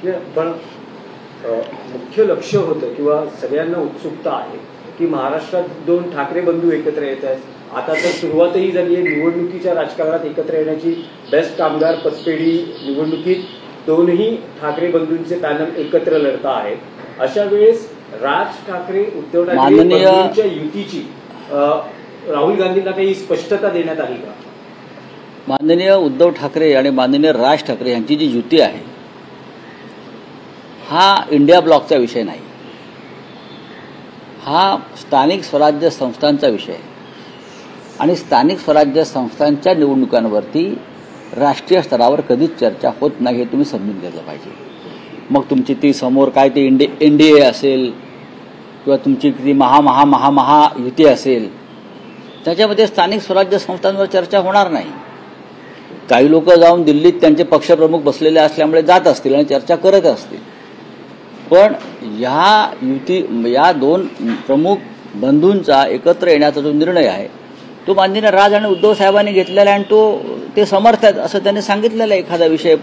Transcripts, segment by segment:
पण मुख्य लक्ष होतं किंवा सगळ्यांना उत्सुकता आहे की महाराष्ट्रात दोन ठाकरे बंधू एकत्र येत आहेत. आता तर सुरुवातही झाली आहे निवडणुकीच्या राजकारणात एकत्र येण्याची. बेस्ट कामगार पतपेढी निवडणुकीत दोनही ठाकरे बंधूंचे पॅनल एकत्र लढता आहेत. अशा वेळेस राज ठाकरे उद्धव ठाकरे युतीची राहुल गांधींना काही स्पष्टता देण्यात आली का? माननीय उद्धव ठाकरे आणि माननीय राज ठाकरे यांची जी युती आहे हा इंडिया ब्लॉकचा विषय नाही, हा स्थानिक स्वराज्य संस्थांचा विषय आहे. आणि स्थानिक स्वराज्य संस्थांच्या निवडणुकांवरती राष्ट्रीय स्तरावर कधीच चर्चा होत नाही हे तुम्ही समजून घेतलं पाहिजे. मग तुमची ती समोर काय ती NDA असेल किंवा तुमची ती महायुती असेल त्याच्यामध्ये स्थानिक स्वराज्य संस्थांवर चर्चा होणार नाही. काही लोक जाऊन दिल्लीत त्यांचे पक्षप्रमुख बसलेले असल्यामुळे जात असतील आणि चर्चा करत असतील. पण या दोन प्रमुख बंधूंचा एकत्र येण्याचा जो निर्णय आहे तो माननीय राज आणि उद्धव साहेबांनी घेतलेला आहे आणि ते समर्थ आहेत असं त्यांनी सांगितलेलं आहे. एखादा विषय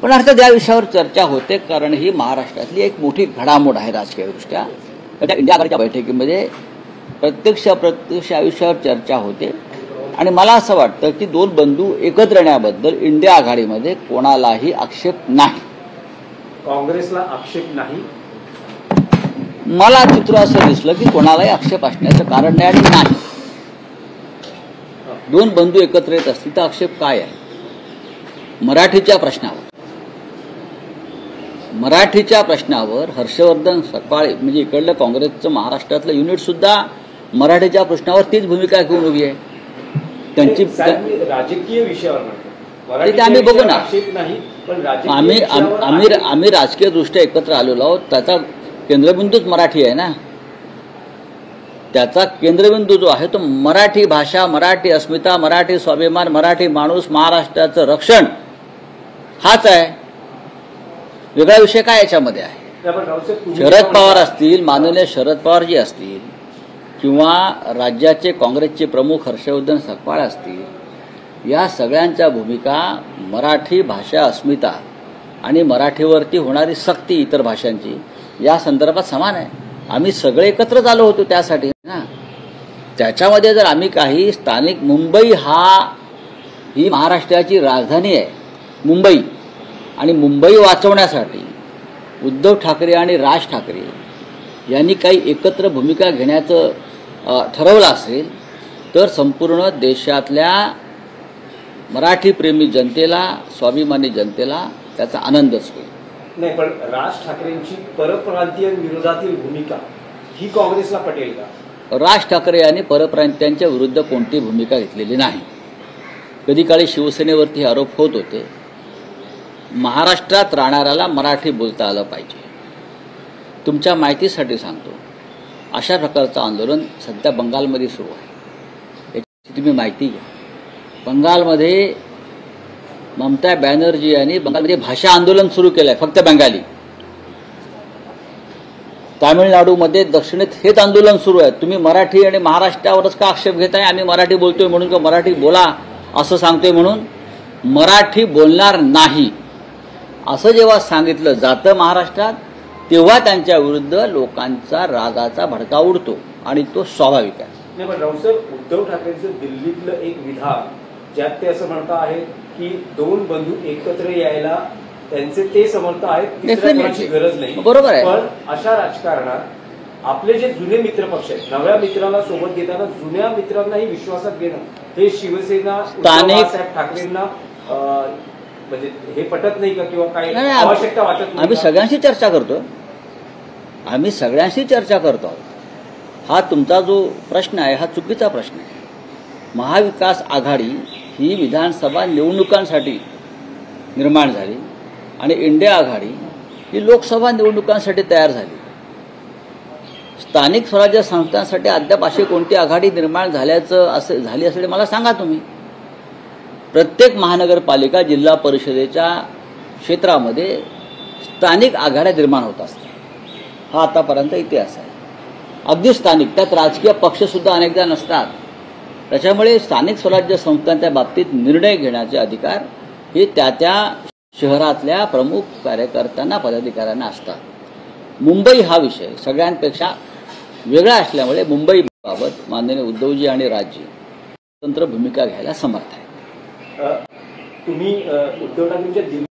पण अर्थात या विषयावर चर्चा होते कारण ही महाराष्ट्रातली एक मोठी घडामोड आहे राजकीयदृष्ट्या. त्या इंडिया आघाडीच्या बैठकीमध्ये प्रत्यक्ष या विषयावर चर्चा होते आणि मला असं वाटतं की दोन बंधू एकत्र येण्याबद्दल इंडिया आघाडीमध्ये कोणालाही आक्षेप नाही. काँग्रेसला आक्षेप नाही. मला चित्र असं दिसलं की कोणालाही आक्षेप असण्याचं कारण नाही आणि नाही. दोन बंधू एकत्र येत असतील तर आक्षेप काय आहे? मराठीच्या प्रश्नावर हर्षवर्धन सकाळी म्हणजे इकडलं काँग्रेसचं महाराष्ट्रातलं युनिट सुद्धा मराठीच्या प्रश्नावर तीच भूमिका घेऊन उभी आहे. त्यांची राजकीय विषयावर ते आम्ही बघू ना. आम्ही राजकीय दृष्ट्या एकत्र आलेलो आहोत. त्याचा केंद्रबिंदूच मराठी आहे ना. त्याचा केंद्रबिंदू जो आहे तो मराठी भाषा, मराठी अस्मिता, मराठी स्वाभिमान, मराठी माणूस, महाराष्ट्राचं रक्षण हाच आहे. वेगळा विषय काय याच्यामध्ये आहे? शरद पवार असतील, माननीय शरद पवारजी असतील किंवा राज्याचे काँग्रेसचे प्रमुख हर्षवर्धन सकपाळ असतील, या सगळ्यांच्या भूमिका मराठी भाषा अस्मिता आणि मराठीवरती होणारी सक्ती इतर भाषांची या संदर्भात समान आहे. आम्ही सगळे एकत्रच आलो होतो त्यासाठी ना. त्याच्यामध्ये जर आम्ही काही स्थानिक मुंबई ही महाराष्ट्राची राजधानी आहे मुंबई, आणि मुंबई वाचवण्यासाठी उद्धव ठाकरे आणि राज ठाकरे यांनी काही एकत्र भूमिका घेण्याचं ठरवलं असेल तर संपूर्ण देशातल्या मराठीप्रेमी जनतेला, स्वाभिमानी जनतेला त्याचा आनंदच होईल. नाही, पण राज ठाकरेंची परप्रांतीय विरोधातील भूमिका ही काँग्रेसला पटेल का? राज ठाकरे यांनी परप्रांतीयांच्या विरुद्ध कोणती भूमिका घेतलेली नाही. कधी काळी शिवसेनेवरती आरोप होत होते. महाराष्ट्रात राहणाऱ्याला मराठी बोलता आलं पाहिजे. तुमच्या माहितीसाठी सांगतो, अशा प्रकारचं आंदोलन सध्या बंगालमध्ये सुरू आहे. याची तुम्ही माहिती घ्या. बंगालमध्ये ममता बॅनर्जी यांनी बंगालमध्ये भाषा आंदोलन सुरू केलं आहे, फक्त बंगाली. तामिळनाडूमध्ये दक्षिणेत हेच आंदोलन सुरू आहे. तुम्ही मराठी आणि महाराष्ट्रावरच का आक्षेप घेताय? आम्ही मराठी बोलतोय म्हणून का मराठी बोला असं सांगतोय म्हणून? मराठी बोलणार नाही असं जेव्हा सांगितलं जातं महाराष्ट्रात तेव्हा त्यांच्या विरुद्ध लोकांचा रागाचा भडका उडतो आणि तो स्वाभाविक आहे. नाही, पण रावसाहेब उद्धव ठाकरेंचं दिल्लीतलं एक विधान ज्यात ते असं म्हणत आहेत की दोन बंधू एकत्र यायला त्यांचे ते समर्थ आहेत, तिसऱ्याची गरज नाही. बरोबर आहे. पण अशा राजकारणात आपले जे जुने मित्र पक्ष आहेत, नव्या मित्राला सोबत घेताना जुन्या मित्रांनाही विश्वासात घेणं हे शिवसेना बाळासाहेब ठाकरेंना म्हणजे हे पटत नाही का किंवा काही आवश्यकता वाटत नाही? आम्ही सगळ्यांशी चर्चा करतो. आम्ही सगळ्यांशी चर्चा करतो आहोत. हा तुमचा जो प्रश्न आहे हा चुकीचा प्रश्न आहे. महाविकास आघाडी ही विधानसभा निवडणुकांसाठी निर्माण झाली आणि इंडिया आघाडी ही लोकसभा निवडणुकांसाठी तयार झाली. स्थानिक स्वराज्य संस्थांसाठी अद्याप अशी कोणती आघाडी निर्माण झाली असेल मला सांगा तुम्ही. प्रत्येक महानगरपालिका जिल्हा परिषदेच्या क्षेत्रामध्ये स्थानिक आघाड्या निर्माण होत असतात. हा आतापर्यंत इतिहास आहे. अगदी स्थानिक, त्यात राजकीय पक्ष सुद्धा अनेकदा नसतात. त्याच्यामुळे स्थानिक स्वराज्य संस्थांच्या बाबतीत निर्णय घेण्याचे अधिकार हे त्या शहरातल्या प्रमुख कार्यकर्त्यांना पदाधिकाऱ्यांना असतात. मुंबई हा विषय सगळ्यांपेक्षा वेगळा असल्यामुळे मुंबईबाबत माननीय उद्धवजी आणि राजजी स्वतंत्र भूमिका घ्यायला समर्थ आहे. तुम्ही उद्धव ठाकरेंच्या